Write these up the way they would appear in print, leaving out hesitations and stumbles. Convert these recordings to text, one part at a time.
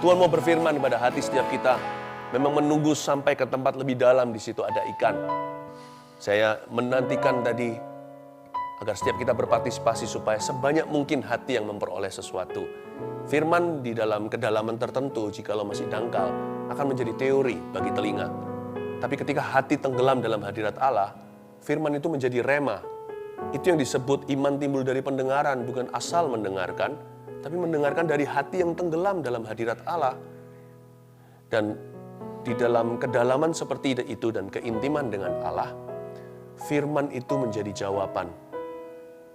Tuhan mau berfirman kepada hati setiap kita. Memang menunggu sampai ke tempat lebih dalam, di situ ada ikan. Saya menantikan tadi agar setiap kita berpartisipasi supaya sebanyak mungkin hati yang memperoleh sesuatu. Firman di dalam kedalaman tertentu, jikalau masih dangkal, akan menjadi teori bagi telinga. Tapi ketika hati tenggelam dalam hadirat Allah, firman itu menjadi rema. Itu yang disebut iman timbul dari pendengaran, bukan asal mendengarkan, tapi mendengarkan dari hati yang tenggelam dalam hadirat Allah. Dan di dalam kedalaman seperti itu dan keintiman dengan Allah, firman itu menjadi jawaban.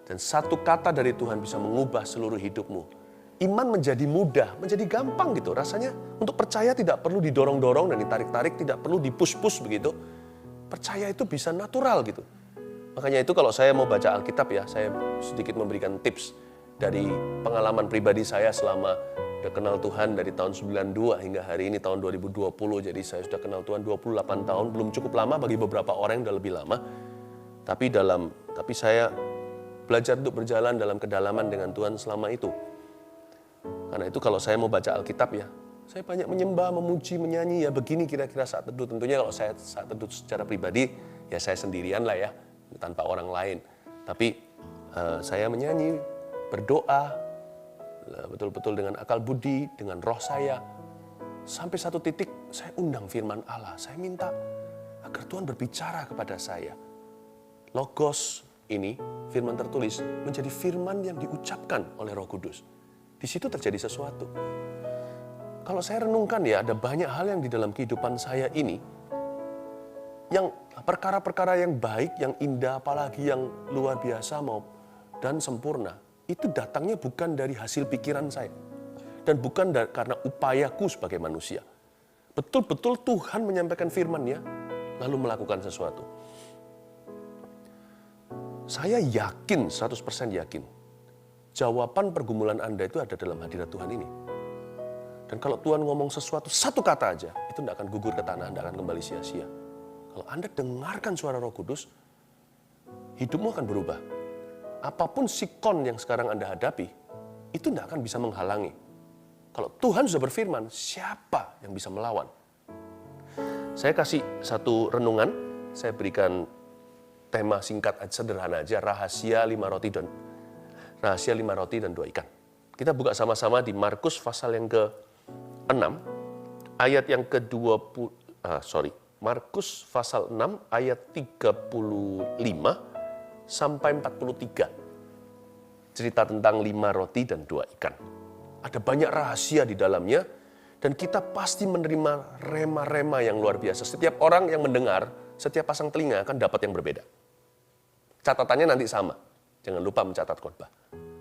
Dan satu kata dari Tuhan bisa mengubah seluruh hidupmu. Iman menjadi mudah, menjadi gampang gitu. Rasanya untuk percaya tidak perlu didorong-dorong dan ditarik-tarik, tidak perlu dipush-push begitu. Percaya itu bisa natural gitu. Makanya itu kalau saya mau baca Alkitab ya, saya sedikit memberikan tips dari pengalaman pribadi saya selama udah kenal Tuhan dari tahun 92 hingga hari ini tahun 2020. Jadi saya sudah kenal Tuhan 28 tahun, belum cukup lama bagi beberapa orang yang udah lebih lama. Tapi saya belajar untuk berjalan dalam kedalaman dengan Tuhan selama itu. Karena itu kalau saya mau baca Alkitab ya, saya banyak menyembah, memuji, menyanyi, ya begini kira-kira saat teduh. Tentunya kalau saya saat teduh secara pribadi, ya saya sendirian lah ya, tanpa orang lain. Tapi saya menyanyi, berdoa, betul-betul dengan akal budi, dengan roh saya. Sampai satu titik saya undang firman Allah, saya minta agar Tuhan berbicara kepada saya. Logos ini, firman tertulis, menjadi firman yang diucapkan oleh Roh Kudus. Di situ terjadi sesuatu. Kalau saya renungkan ya, ada banyak hal yang di dalam kehidupan saya ini, yang perkara-perkara yang baik, yang indah, apalagi yang luar biasa dan sempurna, itu datangnya bukan dari hasil pikiran saya. Dan bukan karena upayaku sebagai manusia. Betul-betul Tuhan menyampaikan firman-Nya, lalu melakukan sesuatu. Saya yakin, 100% yakin, jawaban pergumulan Anda itu ada dalam hadirat Tuhan ini. Dan kalau Tuhan ngomong sesuatu, satu kata aja, itu tidak akan gugur ke tanah, tidak akan kembali sia-sia. Kalau Anda dengarkan suara Roh Kudus, hidupmu akan berubah. Apapun sikon yang sekarang Anda hadapi, itu tidak akan bisa menghalangi. Kalau Tuhan sudah berfirman, siapa yang bisa melawan? Saya kasih satu renungan, saya berikan tema singkat sederhana aja, rahasia 5 roti dan 2 ikan. Kita buka sama-sama di Markus pasal yang ke-6, ayat yang Markus pasal 6 ayat 35 sampai 43. Cerita tentang 5 roti dan 2 ikan. Ada banyak rahasia di dalamnya, dan kita pasti menerima rema-rema yang luar biasa. Setiap orang yang mendengar, setiap pasang telinga akan dapat yang berbeda. Catatannya nanti sama. Jangan lupa mencatat khotbah.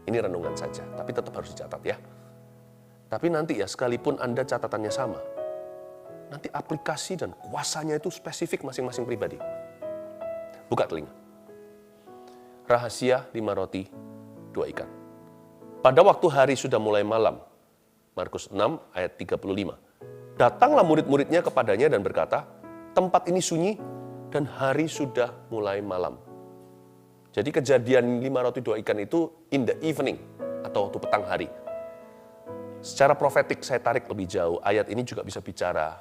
Ini renungan saja, tapi tetap harus dicatat ya. Tapi nanti ya, sekalipun Anda catatannya sama, nanti aplikasi dan kuasanya itu spesifik masing-masing pribadi. Buka telinga. Rahasia 5 roti, 2 ikan. Pada waktu hari sudah mulai malam, Markus 6 ayat 35. Datanglah murid-muridnya kepadanya dan berkata, tempat ini sunyi dan hari sudah mulai malam. Jadi kejadian 5 roti 2 ikan itu in the evening atau waktu petang hari. Secara profetik saya tarik lebih jauh, ayat ini juga bisa bicara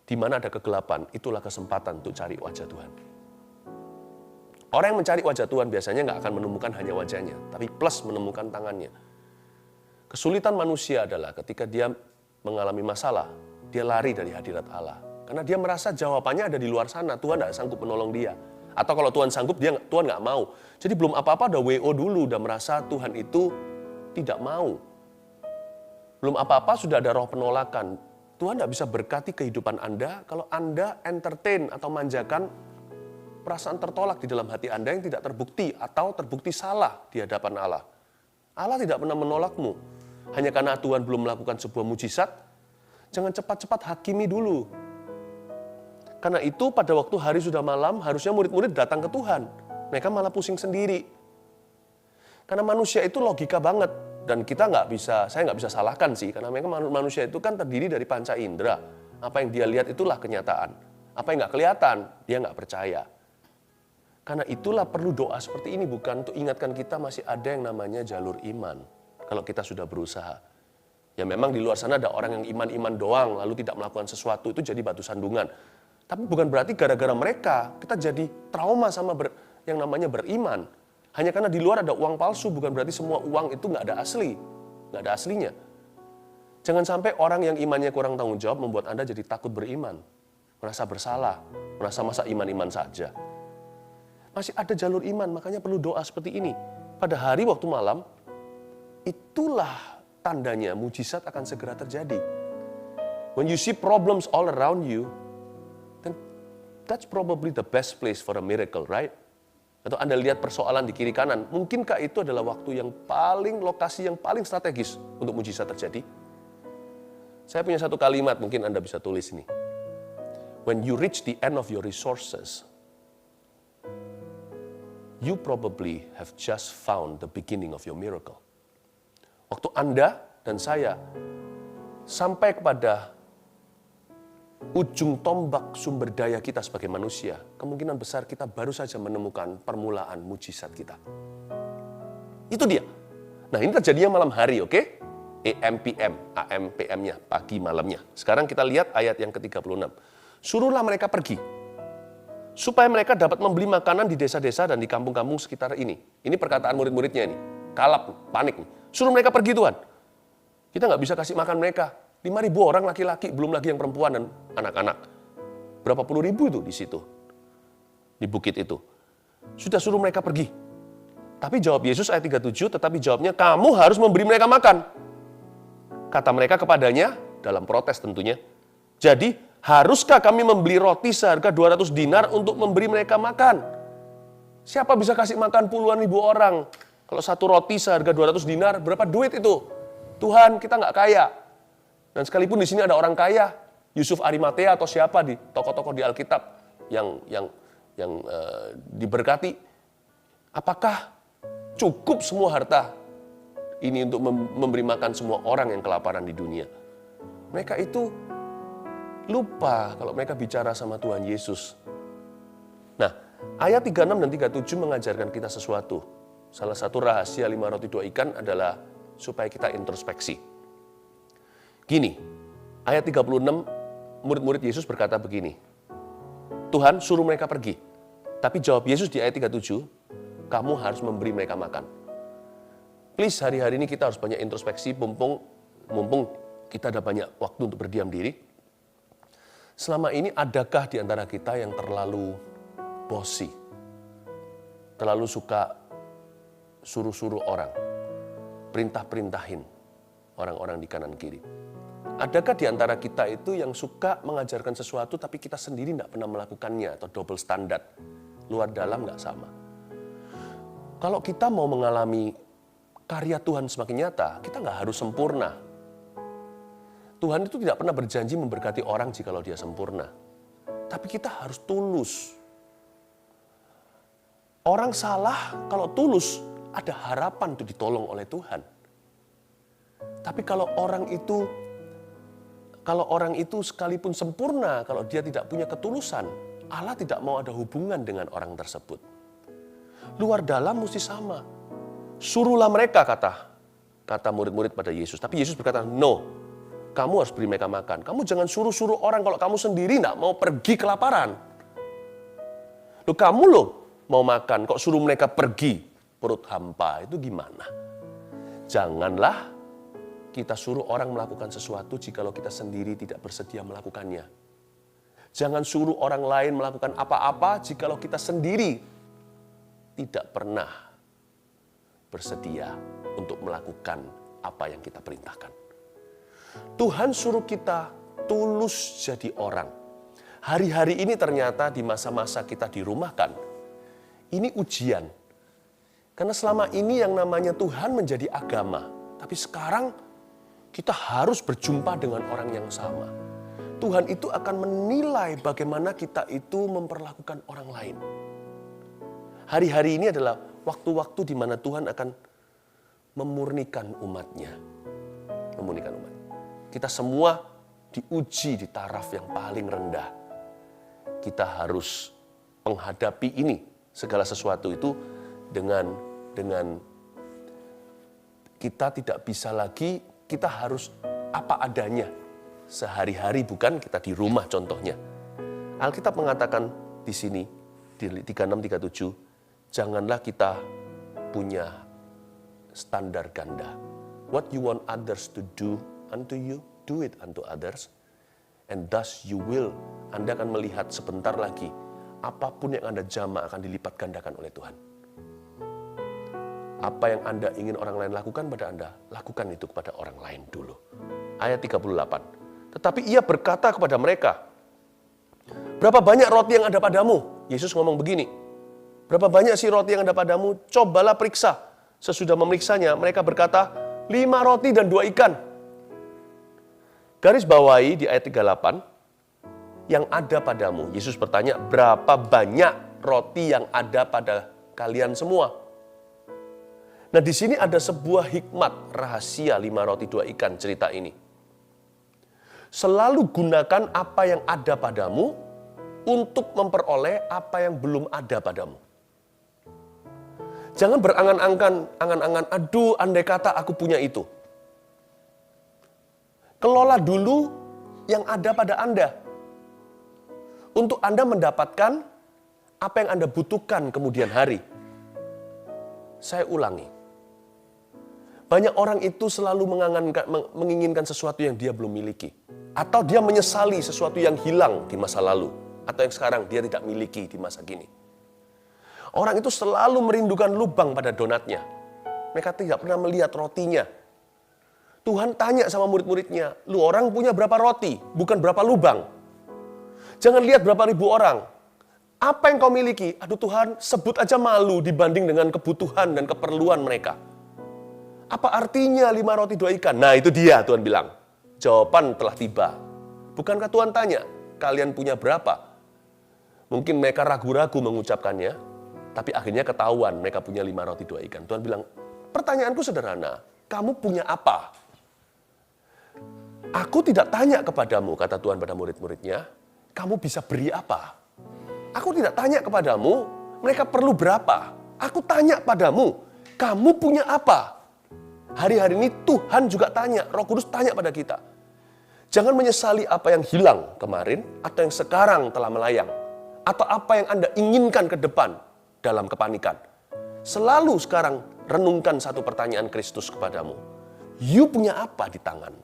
di mana ada kegelapan, itulah kesempatan untuk cari wajah Tuhan. Orang yang mencari wajah Tuhan biasanya nggak akan menemukan hanya wajahnya, tapi plus menemukan tangannya. Kesulitan manusia adalah ketika dia mengalami masalah, dia lari dari hadirat Allah. Karena dia merasa jawabannya ada di luar sana, Tuhan nggak sanggup menolong dia. Atau kalau Tuhan sanggup, Tuhan nggak mau. Jadi belum apa-apa udah WO dulu, udah merasa Tuhan itu tidak mau. Belum apa-apa sudah ada roh penolakan. Tuhan nggak bisa berkati kehidupan Anda kalau Anda entertain atau manjakan perasaan tertolak di dalam hati Anda yang tidak terbukti atau terbukti salah di hadapan Allah. Allah tidak pernah menolakmu. Hanya karena Tuhan belum melakukan sebuah mujizat, jangan cepat-cepat hakimi dulu. Karena itu pada waktu hari sudah malam, harusnya murid-murid datang ke Tuhan. Mereka malah pusing sendiri. Karena manusia itu logika banget. Dan saya nggak bisa salahkan sih. Karena mereka manusia itu kan terdiri dari panca indera. Apa yang dia lihat itulah kenyataan. Apa yang nggak kelihatan, dia nggak percaya. Karena itulah perlu doa seperti ini, bukan untuk ingatkan kita masih ada yang namanya jalur iman. Kalau kita sudah berusaha. Ya memang di luar sana ada orang yang iman-iman doang, lalu tidak melakukan sesuatu, itu jadi batu sandungan. Tapi bukan berarti gara-gara mereka, kita jadi trauma sama yang namanya beriman. Hanya karena di luar ada uang palsu, bukan berarti semua uang itu nggak ada aslinya. Jangan sampai orang yang imannya kurang tanggung jawab membuat Anda jadi takut beriman. Merasa bersalah, merasa masa iman-iman saja. Masih ada jalur iman, makanya perlu doa seperti ini. Pada hari waktu malam, itulah tandanya mujizat akan segera terjadi. When you see problems all around you, then that's probably the best place for a miracle, right? Atau Anda lihat persoalan di kiri kanan, mungkinkah itu adalah lokasi yang paling strategis untuk mujizat terjadi? Saya punya satu kalimat, mungkin Anda bisa tulis ini. When you reach the end of your resources, you probably have just found the beginning of your miracle. Waktu Anda dan saya sampai kepada ujung tombak sumber daya kita sebagai manusia, kemungkinan besar kita baru saja menemukan permulaan mujizat kita. Itu dia. Nah, ini terjadinya malam hari, oke? AM, PM-nya, pagi malamnya. Sekarang kita lihat ayat yang ke-36. Suruhlah mereka pergi, supaya mereka dapat membeli makanan di desa-desa dan di kampung-kampung sekitar ini. Ini perkataan murid-muridnya ini. Kalap, panik nih. Suruh mereka pergi, Tuhan. Kita nggak bisa kasih makan mereka. 5.000 orang laki-laki, belum lagi yang perempuan dan anak-anak. Berapa puluh ribu itu di situ, di bukit itu. Sudah suruh mereka pergi. Tapi jawab Yesus ayat 37, tetapi jawabnya, kamu harus memberi mereka makan. Kata mereka kepadanya, dalam protes tentunya, jadi haruskah kami membeli roti seharga 200 dinar untuk memberi mereka makan? Siapa bisa kasih makan puluhan ribu orang? Kalau satu roti seharga 200 dinar, berapa duit itu? Tuhan, kita nggak kaya. Dan sekalipun di sini ada orang kaya, Yusuf Arimatea atau siapa di tokoh-tokoh di Alkitab yang diberkati, apakah cukup semua harta ini untuk memberi makan semua orang yang kelaparan di dunia? Mereka itu lupa kalau mereka bicara sama Tuhan Yesus. Nah, ayat 36 dan 37 mengajarkan kita sesuatu. Salah satu rahasia 5 roti 2 ikan adalah supaya kita introspeksi. Gini, ayat 36, murid-murid Yesus berkata begini, Tuhan suruh mereka pergi. Tapi jawab Yesus di ayat 37, kamu harus memberi mereka makan. Please, hari-hari ini kita harus banyak introspeksi, mumpung kita ada banyak waktu untuk berdiam diri. Selama ini adakah di antara kita yang terlalu bossy, terlalu suka suruh-suruh orang, perintah-perintahin orang-orang di kanan kiri? Adakah di antara kita itu yang suka mengajarkan sesuatu tapi kita sendiri tidak pernah melakukannya atau double standard, luar dalam nggak sama? Kalau kita mau mengalami karya Tuhan semakin nyata, kita nggak harus sempurna. Tuhan itu tidak pernah berjanji memberkati orang jikalau dia sempurna. Tapi kita harus tulus. Orang salah kalau tulus, ada harapan untuk ditolong oleh Tuhan. Tapi kalau orang itu sekalipun sempurna, kalau dia tidak punya ketulusan, Allah tidak mau ada hubungan dengan orang tersebut. Luar dalam mesti sama. Suruhlah mereka, kata murid-murid pada Yesus. Tapi Yesus berkata, no, kamu harus beri mereka makan. Kamu jangan suruh-suruh orang kalau kamu sendiri tidak mau pergi kelaparan. Kamu mau makan, kok suruh mereka pergi, perut hampa, itu gimana? Janganlah kita suruh orang melakukan sesuatu jikalau kita sendiri tidak bersedia melakukannya. Jangan suruh orang lain melakukan apa-apa jikalau kita sendiri tidak pernah bersedia untuk melakukan apa yang kita perintahkan. Tuhan suruh kita tulus jadi orang. Hari-hari ini ternyata di masa-masa kita dirumahkan, ini ujian. Karena selama ini yang namanya Tuhan menjadi agama. Tapi sekarang kita harus berjumpa dengan orang yang sama. Tuhan itu akan menilai bagaimana kita itu memperlakukan orang lain. Hari-hari ini adalah waktu-waktu di mana Tuhan akan memurnikan umatnya. Kita semua diuji di taraf yang paling rendah. Kita harus menghadapi ini, segala sesuatu itu dengan kita tidak bisa lagi kita harus apa adanya. Sehari-hari, bukan kita di rumah contohnya. Alkitab mengatakan di sini, di 36-37, janganlah kita punya standar ganda. What you want others to do unto you, do it unto others. And thus you will, Anda akan melihat sebentar lagi, apapun yang Anda jama akan dilipat gandakan oleh Tuhan. Apa yang Anda ingin orang lain lakukan pada Anda, lakukan itu kepada orang lain dulu. Ayat 38. Tetapi ia berkata kepada mereka, berapa banyak roti yang ada padamu? Yesus ngomong begini, berapa banyak sih roti yang ada padamu? Cobalah periksa. Sesudah memeriksanya, mereka berkata, 5 roti dan 2 ikan. Garis bawahi di ayat 38, yang ada padamu. Yesus bertanya, berapa banyak roti yang ada pada kalian semua? Nah, di sini ada sebuah hikmat rahasia 5 roti 2 ikan cerita ini. Selalu gunakan apa yang ada padamu untuk memperoleh apa yang belum ada padamu. Jangan berangan-angan, aduh andai kata aku punya itu. Kelola dulu yang ada pada Anda. Untuk Anda mendapatkan apa yang Anda butuhkan kemudian hari. Saya ulangi. Banyak orang itu selalu menginginkan sesuatu yang dia belum miliki. Atau dia menyesali sesuatu yang hilang di masa lalu. Atau yang sekarang dia tidak miliki di masa kini. Orang itu selalu merindukan lubang pada donatnya. Mereka tidak pernah melihat rotinya. Tuhan tanya sama murid-muridnya, lu orang punya berapa roti? Bukan berapa lubang. Jangan lihat berapa ribu orang. Apa yang kau miliki? Aduh Tuhan, sebut aja malu dibanding dengan kebutuhan dan keperluan mereka. Apa artinya 5 roti 2 ikan? Nah itu dia Tuhan bilang. Jawaban telah tiba. Bukankah Tuhan tanya, kalian punya berapa? Mungkin mereka ragu-ragu mengucapkannya, tapi akhirnya ketahuan mereka punya 5 roti 2 ikan. Tuhan bilang, pertanyaanku sederhana, kamu punya apa? Aku tidak tanya kepadamu, kata Tuhan pada murid-muridnya, kamu bisa beri apa? Aku tidak tanya kepadamu, mereka perlu berapa? Aku tanya padamu, kamu punya apa? Hari-hari ini Tuhan juga tanya, Roh Kudus tanya pada kita. Jangan menyesali apa yang hilang kemarin, atau yang sekarang telah melayang. Atau apa yang Anda inginkan ke depan dalam kepanikan. Selalu sekarang renungkan satu pertanyaan Kristus kepadamu. You punya apa di tangan?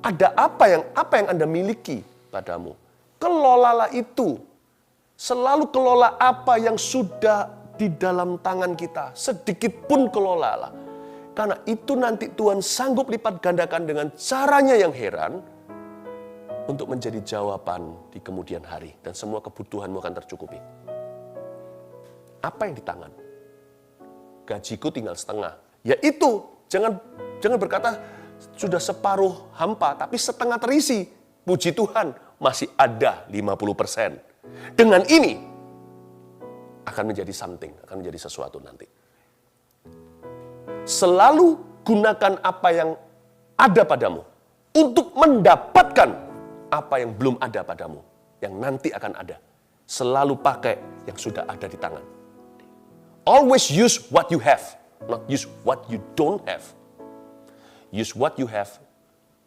Ada apa yang Anda miliki padamu? Kelolalah itu. Selalu kelola apa yang sudah di dalam tangan kita. Sedikit pun kelolalah. Karena itu nanti Tuhan sanggup lipat gandakan dengan caranya yang heran untuk menjadi jawaban di kemudian hari. Dan semua kebutuhanmu akan tercukupi. Apa yang di tangan? Gajiku tinggal setengah. Ya itu, jangan berkata sudah separuh hampa, tapi setengah terisi. Puji Tuhan, masih ada 50%. Dengan ini, akan menjadi something, akan menjadi sesuatu nanti. Selalu gunakan apa yang ada padamu untuk mendapatkan apa yang belum ada padamu, yang nanti akan ada. Selalu pakai yang sudah ada di tangan. Always use what you have, not use what you don't have. Use what you have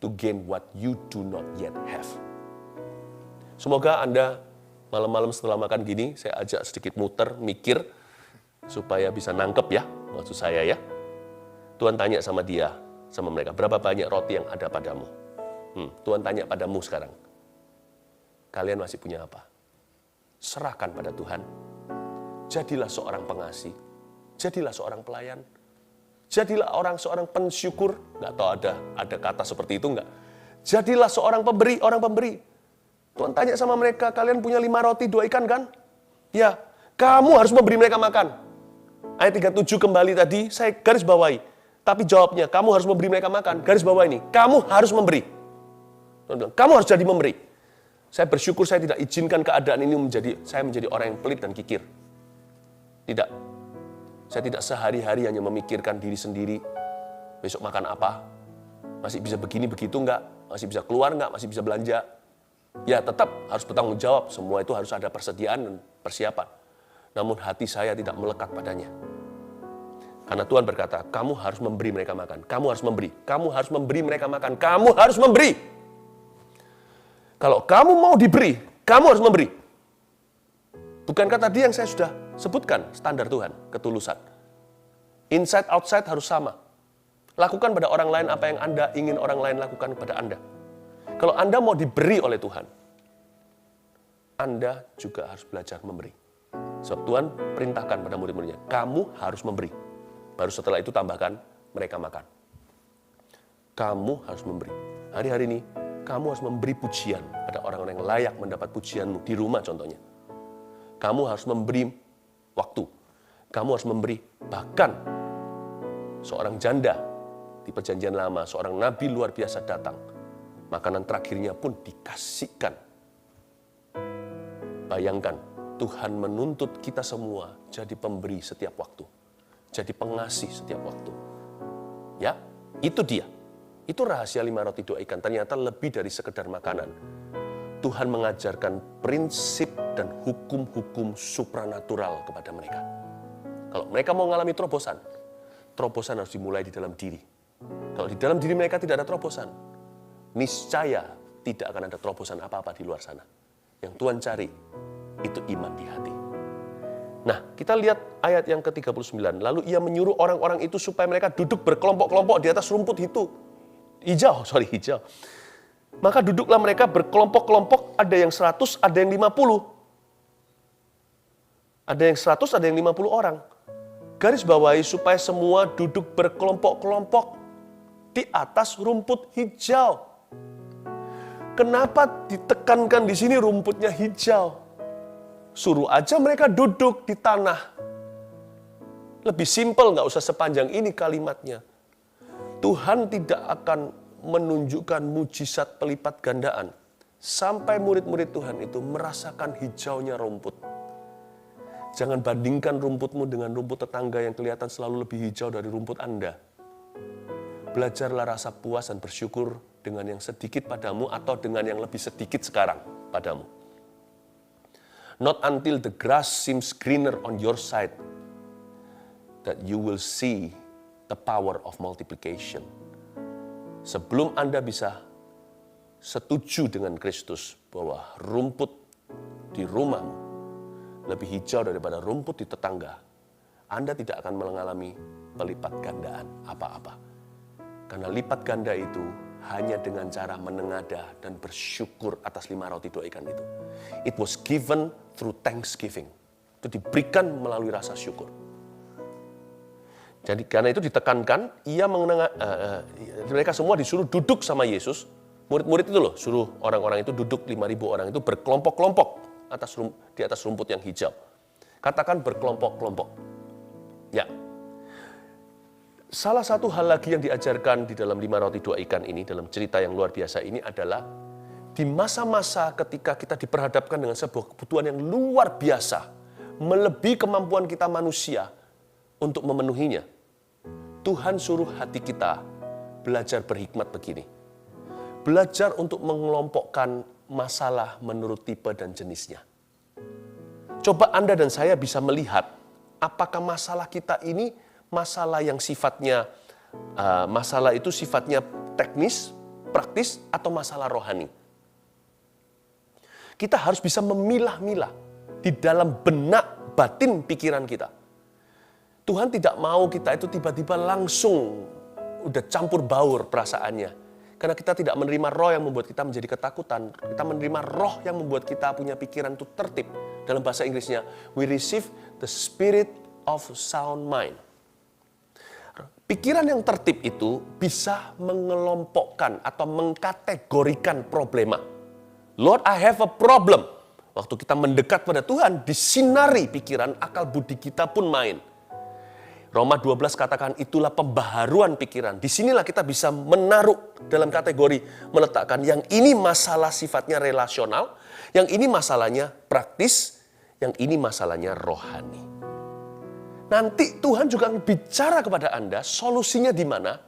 to gain what you do not yet have. Semoga Anda malam-malam setelah makan gini, saya ajak sedikit muter, mikir, supaya bisa nangkep ya, maksud saya ya. Tuhan tanya sama dia, sama mereka, berapa banyak roti yang ada padamu? Tuhan tanya padamu sekarang, kalian masih punya apa? Serahkan pada Tuhan. Jadilah seorang pengasih, jadilah seorang pelayan, jadilah seorang pensyukur. Nggak tahu ada kata seperti itu nggak? Jadilah seorang pemberi, orang pemberi. Tuhan tanya sama mereka, kalian punya 5 roti 2 ikan kan? Ya, kamu harus memberi mereka makan. Ayat 37 kembali tadi, saya garis bawahi. Tapi jawabnya, kamu harus memberi mereka makan. Garis bawah ini, kamu harus memberi. Kamu harus jadi memberi. Saya bersyukur saya tidak izinkan keadaan ini saya menjadi orang yang pelit dan kikir. Tidak. Saya tidak sehari-hari hanya memikirkan diri sendiri. Besok makan apa? Masih bisa begini, begitu enggak? Masih bisa keluar enggak? Masih bisa belanja? Ya tetap harus bertanggung jawab. Semua itu harus ada persediaan dan persiapan. Namun hati saya tidak melekat padanya. Karena Tuhan berkata, kamu harus memberi mereka makan. Kamu harus memberi. Kamu harus memberi mereka makan. Kamu harus memberi. Kalau kamu mau diberi, kamu harus memberi. Bukankah tadi yang saya sudah sebutkan, standar Tuhan, ketulusan. Inside, outside harus sama. Lakukan pada orang lain apa yang Anda ingin orang lain lakukan kepada Anda. Kalau Anda mau diberi oleh Tuhan, Anda juga harus belajar memberi. Sebab Tuhan perintahkan pada murid-muridnya, kamu harus memberi. Baru setelah itu tambahkan, mereka makan. Kamu harus memberi. Hari-hari ini, kamu harus memberi pujian pada orang-orang yang layak mendapat pujianmu. Di rumah contohnya. Kamu harus memberi waktu. Kamu harus memberi bahkan seorang janda di perjanjian lama, seorang nabi luar biasa datang. Makanan terakhirnya pun dikasihkan. Bayangkan, Tuhan menuntut kita semua jadi pemberi setiap waktu. Jadi pengasih setiap waktu. Ya, itu dia. Itu rahasia 5 roti 2 ikan. Ternyata lebih dari sekedar makanan. Tuhan mengajarkan prinsip dan hukum-hukum supranatural kepada mereka. Kalau mereka mau mengalami terobosan harus dimulai di dalam diri. Kalau di dalam diri mereka tidak ada terobosan, niscaya tidak akan ada terobosan apa-apa di luar sana. Yang Tuhan cari, itu iman di hati. Nah, kita lihat ayat yang ke-39. Lalu ia menyuruh orang-orang itu supaya mereka duduk berkelompok-kelompok di atas rumput hijau. Maka duduklah mereka berkelompok-kelompok, ada yang 100, ada yang 50. Ada yang 100, ada yang 50 orang. Garis bawahi supaya semua duduk berkelompok-kelompok di atas rumput hijau. Kenapa ditekankan di sini rumputnya hijau? Suruh aja mereka duduk di tanah. Lebih simpel, nggak usah sepanjang ini kalimatnya. Tuhan tidak akan menunjukkan mujizat pelipat gandaan sampai murid-murid Tuhan itu merasakan hijaunya rumput. Jangan bandingkan rumputmu dengan rumput tetangga yang kelihatan selalu lebih hijau dari rumput Anda. Belajarlah rasa puas dan bersyukur dengan yang sedikit padamu atau dengan yang lebih sedikit sekarang padamu. Not until the grass seems greener on your side that you will see the power of multiplication. Sebelum Anda bisa setuju dengan Kristus bahwa rumput di rumahmu lebih hijau daripada rumput di tetangga, Anda tidak akan mengalami pelipat gandaan apa-apa. Karena lipat ganda itu hanya dengan cara menengadah dan bersyukur atas 5 roti 2 ikan itu. It was given through thanksgiving. Itu diberikan melalui rasa syukur. Jadi karena itu ditekankan, mereka semua disuruh duduk sama Yesus. Murid-murid itu loh, suruh orang-orang itu duduk 5.000 orang itu berkelompok-kelompok di atas rumput yang hijau. Katakan berkelompok-kelompok. Ya. Salah satu hal lagi yang diajarkan di dalam 5 roti 2 ikan ini, dalam cerita yang luar biasa ini adalah di masa-masa ketika kita diperhadapkan dengan sebuah kebutuhan yang luar biasa, melebihi kemampuan kita manusia untuk memenuhinya. Tuhan suruh hati kita belajar berhikmat begini. Belajar untuk mengelompokkan masalah menurut tipe dan jenisnya. Coba Anda dan saya bisa melihat apakah masalah kita ini masalah yang sifatnya, masalah itu sifatnya teknis, praktis, atau masalah rohani. Kita harus bisa memilah-milah di dalam benak batin pikiran kita. Tuhan tidak mau kita itu tiba-tiba langsung udah campur baur perasaannya. Karena kita tidak menerima roh yang membuat kita menjadi ketakutan. Kita menerima roh yang membuat kita punya pikiran itu tertib. Dalam bahasa Inggrisnya, we receive the spirit of sound mind. Pikiran yang tertib itu bisa mengelompokkan atau mengkategorikan problema. Lord, I have a problem. Waktu kita mendekat pada Tuhan, disinari pikiran, akal budi kita pun main. Roma 12 katakan itulah pembaharuan pikiran. Disinilah kita bisa menaruh dalam kategori, meletakkan yang ini masalah sifatnya relasional, yang ini masalahnya praktis, yang ini masalahnya rohani. Nanti Tuhan juga bicara kepada Anda, solusinya di mana?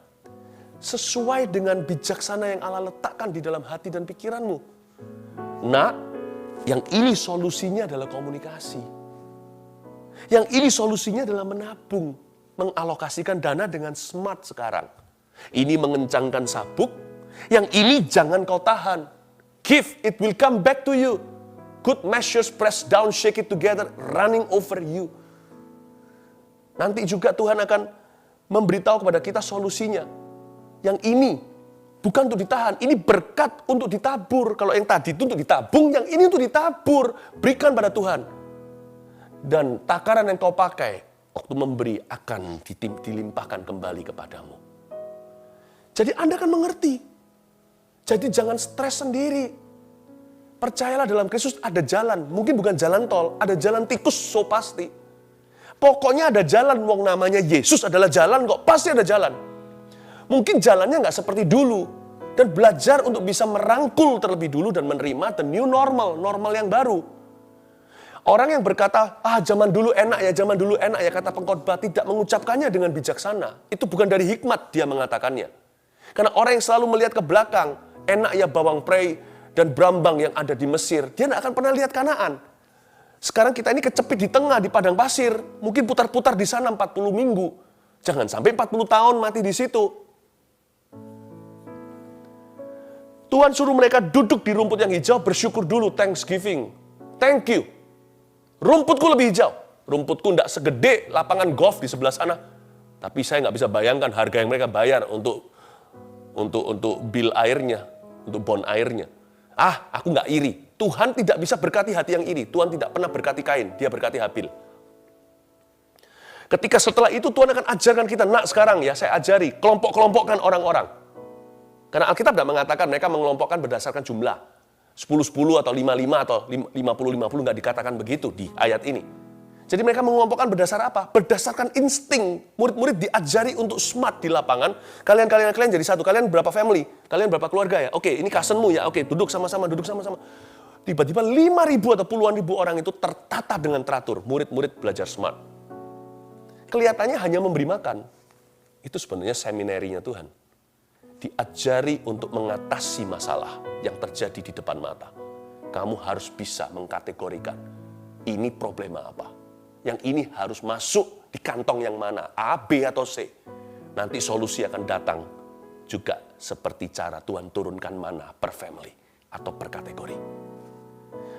Sesuai dengan bijaksana yang Allah letakkan di dalam hati dan pikiranmu. Nah, yang ini solusinya adalah komunikasi. Yang ini solusinya adalah menabung. mengalokasikan dana dengan smart sekarang. Ini mengencangkan sabuk, yang ini jangan kau tahan. Give, it will come back to you. Good measures, press down, shake it together, running over you. Nanti juga Tuhan akan memberitahu kepada kita solusinya. Yang ini bukan untuk ditahan, ini berkat untuk ditabur. Kalau yang tadi itu untuk ditabung, yang ini untuk ditabur. Berikan pada Tuhan. Dan takaran yang kau pakai waktu memberi akan dilimpahkan kembali kepadamu. Jadi Anda akan mengerti. Jadi jangan stres sendiri. Percayalah dalam Kristus ada jalan. Mungkin bukan jalan tol, ada jalan tikus, so pasti. Pokoknya ada jalan, wong namanya Yesus adalah jalan kok, pasti ada jalan. Mungkin jalannya nggak seperti dulu. Dan belajar untuk bisa merangkul terlebih dulu dan menerima the new normal, normal yang baru. Orang yang berkata, zaman dulu enak ya, kata pengkhotbah tidak mengucapkannya dengan bijaksana. Itu bukan dari hikmat dia mengatakannya. Karena orang yang selalu melihat ke belakang, enak ya bawang prei dan brambang yang ada di Mesir, dia tidak akan pernah lihat Kanaan. Sekarang kita ini kecepit di tengah, di padang pasir, mungkin putar-putar di sana 40 minggu. Jangan sampai 40 tahun mati di situ. Tuhan suruh mereka duduk di rumput yang hijau, bersyukur dulu, thanksgiving. Thank you. Rumputku lebih hijau. Rumputku tidak segede lapangan golf di sebelah sana. Tapi saya nggak bisa bayangkan harga yang mereka bayar untuk bil airnya, untuk bon airnya. Aku nggak iri. Tuhan tidak bisa berkati hati yang iri. Tuhan tidak pernah berkati Kain, dia berkati Habil. Ketika setelah itu Tuhan akan ajarkan kita, sekarang ya saya ajari, kelompok-kelompokkan orang-orang. Karena Alkitab tidak mengatakan mereka mengelompokkan berdasarkan jumlah. 10-10 atau 5-5 atau 50-50 nggak dikatakan begitu di ayat ini. Jadi mereka mengelompokkan berdasar apa? Berdasarkan insting. Murid-murid diajari untuk smart di lapangan. Kalian jadi satu. Kalian berapa family? Kalian berapa keluarga ya? Oke, ini cousinmu ya. Oke, duduk sama-sama. Tiba-tiba 5.000 atau puluhan ribu orang itu tertata dengan teratur. Murid-murid belajar smart. Kelihatannya hanya memberi makan. Itu sebenarnya seminarinya Tuhan. Diajari untuk mengatasi masalah yang terjadi di depan mata. Kamu harus bisa mengkategorikan. Ini problema apa? Yang ini harus masuk di kantong yang mana? A, B, atau C. Nanti solusi akan datang juga seperti cara Tuhan turunkan mana per family atau per kategori.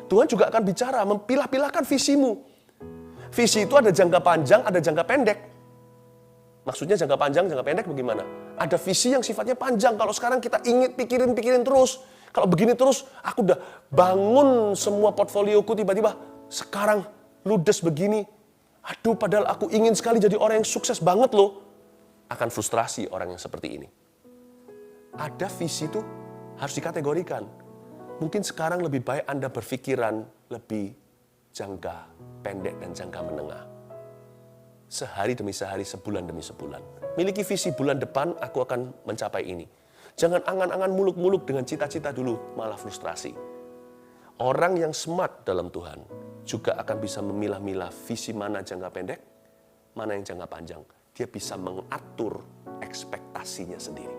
Tuhan juga akan bicara, mempilah-pilahkan visimu. Visi itu ada jangka panjang, ada jangka pendek. Maksudnya jangka panjang, jangka pendek bagaimana? Ada visi yang sifatnya panjang. Kalau sekarang kita ingin pikirin terus. Kalau begini terus, aku udah bangun semua portfolioku tiba-tiba. Sekarang ludes begini. Aduh, padahal aku ingin sekali jadi orang yang sukses banget loh. Akan frustrasi orang yang seperti ini. Ada visi itu harus dikategorikan. Mungkin sekarang lebih baik Anda berpikiran lebih jangka pendek dan jangka menengah. Sehari demi sehari, sebulan demi sebulan. Miliki visi bulan depan, aku akan mencapai ini. Jangan angan-angan muluk-muluk dengan cita-cita dulu, malah frustrasi. Orang yang smart dalam Tuhan juga akan bisa memilah-milah visi mana jangka pendek, mana yang jangka panjang. Dia bisa mengatur ekspektasinya sendiri.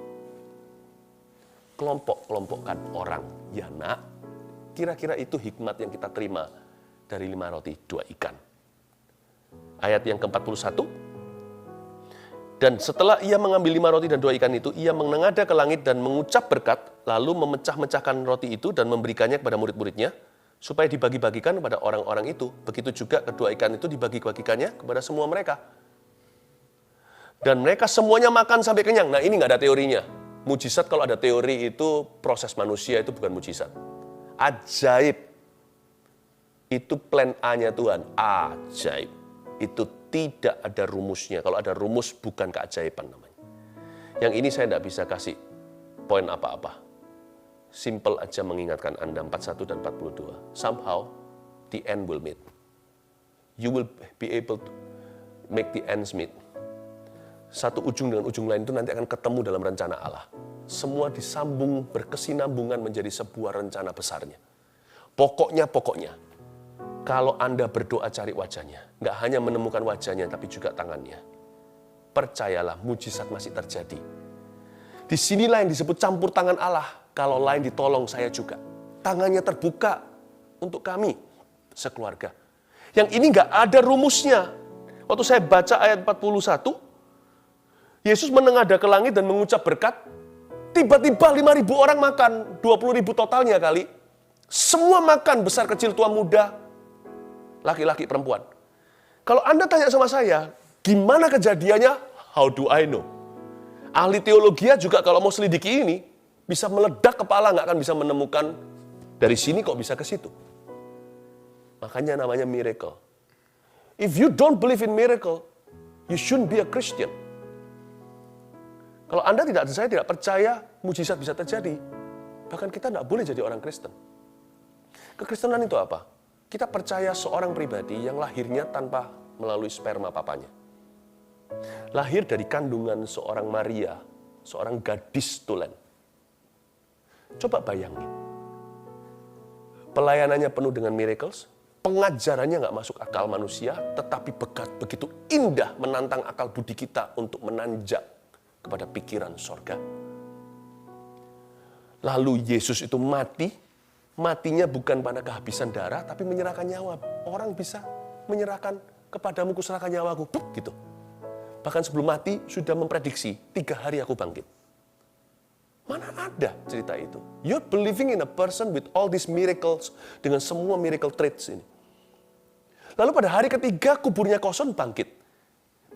Kelompok-kelompokkan orang, ya nak, kira-kira itu hikmat yang kita terima dari 5 roti 2 ikan. Ayat yang ke-41, dan setelah ia mengambil 5 roti dan 2 ikan itu, ia menengadah ke langit dan mengucap berkat, lalu memecah-mecahkan roti itu dan memberikannya kepada murid-muridnya, supaya dibagi-bagikan kepada orang-orang itu. Begitu juga kedua ikan itu dibagi-bagikannya kepada semua mereka. Dan mereka semuanya makan sampai kenyang. Nah, ini nggak ada teorinya. Mujizat kalau ada teori itu proses manusia, itu bukan mujizat. Ajaib. Itu plan A-nya Tuhan. Ajaib. Itu tidak ada rumusnya. Kalau ada rumus, bukan keajaiban namanya. Yang ini saya tidak bisa kasih poin apa-apa. Simple aja mengingatkan Anda 41 dan 42. Somehow, the end will meet. You will be able to make the ends meet. Satu ujung dengan ujung lain itu nanti akan ketemu dalam rencana Allah. Semua disambung, berkesinambungan menjadi sebuah rencana besarnya. Pokoknya, kalau Anda berdoa cari wajahnya, nggak hanya menemukan wajahnya, tapi juga tangannya. Percayalah, mujizat masih terjadi. Disinilah yang disebut campur tangan Allah. Kalau lain ditolong, saya juga. Tangannya terbuka untuk kami, sekeluarga. Yang ini nggak ada rumusnya. Waktu saya baca ayat 41, Yesus menengadah ke langit dan mengucap berkat. Tiba-tiba 5.000 orang makan, 20.000 totalnya kali. Semua makan, besar kecil tua muda, laki-laki perempuan. Kalau Anda tanya sama saya, gimana kejadiannya? How do I know? Ahli teologi juga kalau mau selidiki ini, bisa meledak kepala, nggak akan bisa menemukan dari sini kok bisa ke situ. Makanya namanya miracle. If you don't believe in miracle, you shouldn't be a Christian. Kalau saya tidak percaya mujizat bisa terjadi, bahkan kita tidak boleh jadi orang Kristen. Kekristenan itu apa? Kita percaya seorang pribadi yang lahirnya tanpa melalui sperma papanya. Lahir dari kandungan seorang Maria, seorang gadis tulen. Coba bayangin. Pelayanannya penuh dengan miracles, pengajarannya nggak masuk akal manusia, tetapi begitu indah menantang akal budi kita untuk menanjak kepada pikiran sorga. Lalu Yesus itu matinya bukan pada kehabisan darah, tapi menyerahkan nyawa. Orang bisa menyerahkan kepadamu, kuserahkan nyawaku, gitu. Bahkan sebelum mati sudah memprediksi, 3 hari aku bangkit. Mana ada cerita itu? You're believing in a person with all these miracles, dengan semua miracle traits ini. Lalu pada hari ketiga kuburnya kosong, bangkit.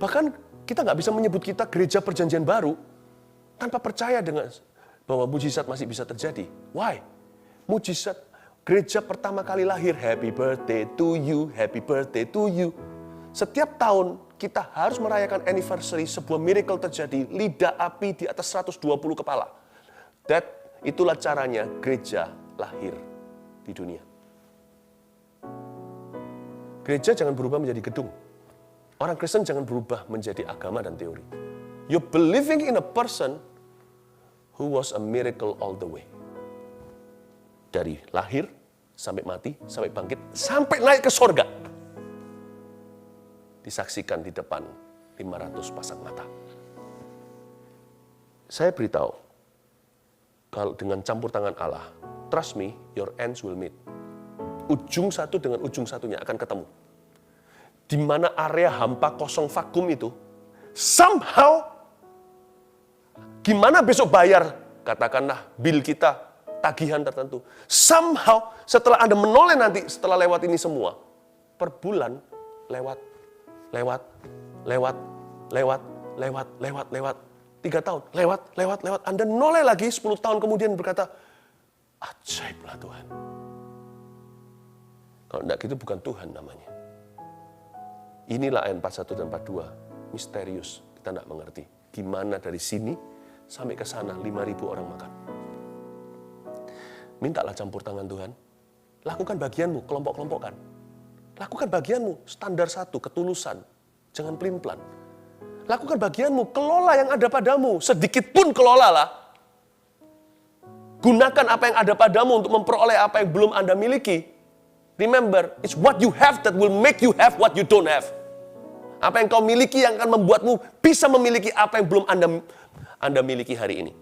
Bahkan kita nggak bisa menyebut kita gereja perjanjian baru tanpa percaya dengan bahwa mujizat masih bisa terjadi. Why? Mujizat gereja pertama kali lahir, happy birthday to you, happy birthday to you. Setiap tahun kita harus merayakan anniversary sebuah miracle terjadi, lidah api di atas 120 kepala. Itulah caranya gereja lahir di dunia. Gereja jangan berubah menjadi gedung. Orang Kristen jangan berubah menjadi agama dan teori. You're believing in a person who was a miracle all the way. Dari lahir, sampai mati, sampai bangkit, sampai naik ke sorga. Disaksikan di depan 500 pasang mata. Saya beritahu, kalau dengan campur tangan Allah, trust me, your ends will meet. Ujung satu dengan ujung satunya akan ketemu. Di mana area hampa kosong vakum itu, somehow, gimana besok bayar, katakanlah bill kita, tagihan tertentu. Somehow, setelah Anda menoleh nanti, setelah lewat ini semua, per bulan, lewat, 3 tahun, lewat, Anda noleh lagi, 10 tahun kemudian berkata, ajaiblah Tuhan. Kalau enggak gitu bukan Tuhan namanya. Inilah ayat 41 dan 42, misterius, kita enggak mengerti. Gimana dari sini sampai ke sana 5.000 orang makan. Mintalah campur tangan Tuhan. Lakukan bagianmu, kelompok-kelompokkan. Lakukan bagianmu, standar 1, ketulusan. Jangan pelin-pelan. Lakukan bagianmu, kelola yang ada padamu. Sedikit pun kelolalah. Gunakan apa yang ada padamu untuk memperoleh apa yang belum Anda miliki. Remember, it's what you have that will make you have what you don't have. Apa yang kau miliki yang akan membuatmu bisa memiliki apa yang belum Anda miliki hari ini.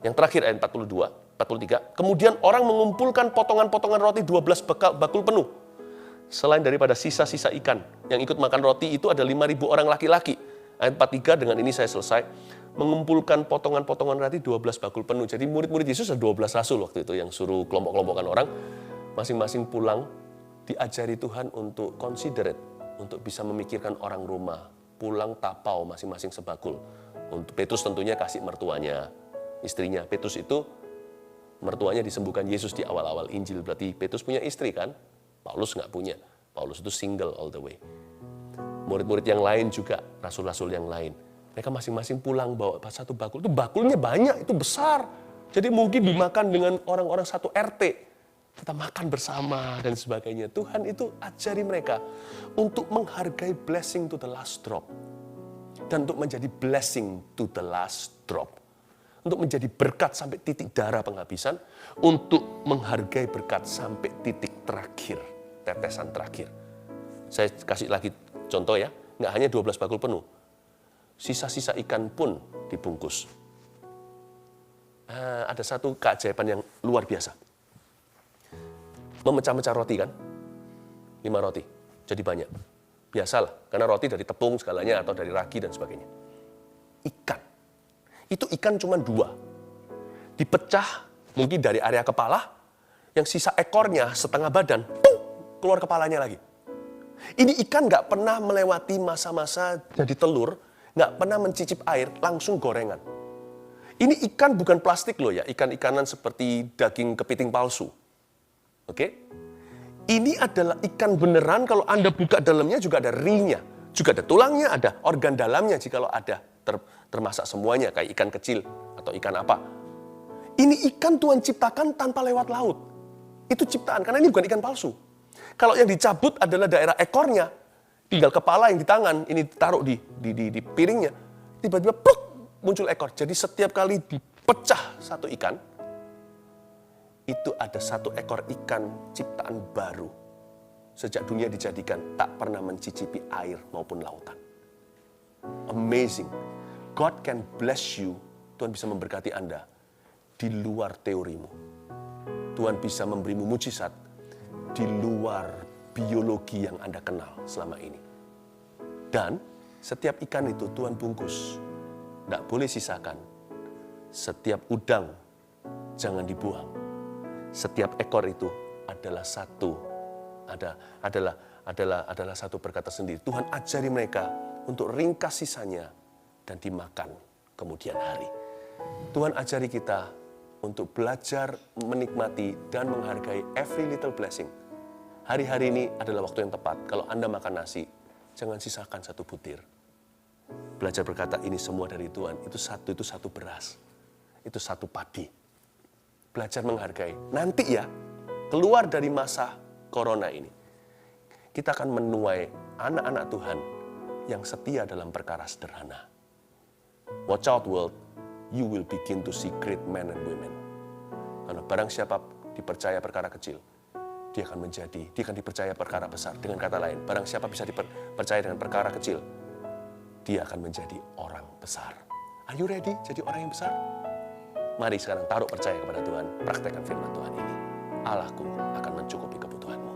Yang terakhir ayat 43. Kemudian orang mengumpulkan potongan-potongan roti 12 bakul penuh. Selain daripada sisa-sisa ikan. Yang ikut makan roti itu ada 5.000 orang laki-laki. Ayat 43, dengan ini saya selesai. Mengumpulkan potongan-potongan roti 12 bakul penuh. Jadi murid-murid Yesus ada 12 rasul waktu itu yang suruh kelompok-kelompokkan orang. Masing-masing pulang diajari Tuhan untuk considerate, untuk bisa memikirkan orang rumah. Pulang tapau masing-masing sebakul. Untuk Petrus tentunya kasih mertuanya, istrinya. Petrus itu mertuanya disembuhkan Yesus di awal-awal Injil. Berarti Petrus punya istri kan? Paulus nggak punya. Paulus itu single all the way. Murid-murid yang lain juga, rasul-rasul yang lain. Mereka masing-masing pulang bawa satu bakul. Itu bakulnya banyak, itu besar. Jadi mungkin dimakan dengan orang-orang satu RT. Kita makan bersama dan sebagainya. Tuhan itu ajari mereka untuk menghargai blessing to the last drop. Dan untuk menjadi blessing to the last drop. Untuk menjadi berkat sampai titik darah penghabisan. Untuk menghargai berkat sampai titik terakhir. Tetesan terakhir. Saya kasih lagi contoh ya. Nggak hanya 12 bakul penuh. Sisa-sisa ikan pun dibungkus. Ada satu keajaiban yang luar biasa. Memecah-mecah roti kan, 5 roti, jadi banyak. Biasalah, karena roti dari tepung segalanya atau dari ragi dan sebagainya. Ikan. Itu ikan cuma 2. Dipecah mungkin dari area kepala, yang sisa ekornya setengah badan, keluar kepalanya lagi. Ini ikan nggak pernah melewati masa-masa jadi telur, nggak pernah mencicip air, langsung gorengan. Ini ikan bukan plastik loh ya, ikan-ikanan seperti daging kepiting palsu. Oke? Ini adalah ikan beneran, kalau Anda buka dalamnya juga ada ringnya, juga ada tulangnya, ada organ dalamnya jikalau ada, termasak semuanya, kayak ikan kecil atau ikan apa. Ini ikan Tuhan ciptakan tanpa lewat laut. Itu ciptaan, karena ini bukan ikan palsu. Kalau yang dicabut adalah daerah ekornya, tinggal kepala yang di tangan, ini ditaruh di piringnya, tiba-tiba pluk, muncul ekor. Jadi setiap kali dipecah satu ikan, itu ada satu ekor ikan ciptaan baru. Sejak dunia dijadikan, tak pernah mencicipi air maupun lautan. Amazing. God can bless you. Tuhan bisa memberkati Anda di luar teorimu. Tuhan bisa memberimu mujizat di luar biologi yang Anda kenal selama ini. Dan setiap ikan itu Tuhan bungkus. Tidak boleh sisakan. Setiap udang jangan dibuang. Setiap ekor itu adalah satu berkat tersendiri. Tuhan ajari mereka untuk ringkas sisanya dan dimakan kemudian hari. Tuhan ajari kita untuk belajar menikmati dan menghargai every little blessing. Hari-hari ini adalah waktu yang tepat. Kalau Anda makan nasi, jangan sisakan satu butir. Belajar berkata ini semua dari Tuhan. Itu satu beras. Itu satu padi. Belajar menghargai. Nanti ya, keluar dari masa corona ini, kita akan menuai anak-anak Tuhan yang setia dalam perkara sederhana. Watch out world, you will begin to see great men and women. Karena barang siapa dipercaya perkara kecil, dia akan dipercaya perkara besar. Dengan kata lain, barang siapa bisa dipercaya dengan perkara kecil, dia akan menjadi orang besar. Are you ready jadi orang yang besar? Mari sekarang taruh percaya kepada Tuhan, praktekkan firman Tuhan ini. Allahku akan mencukupi kebutuhanmu.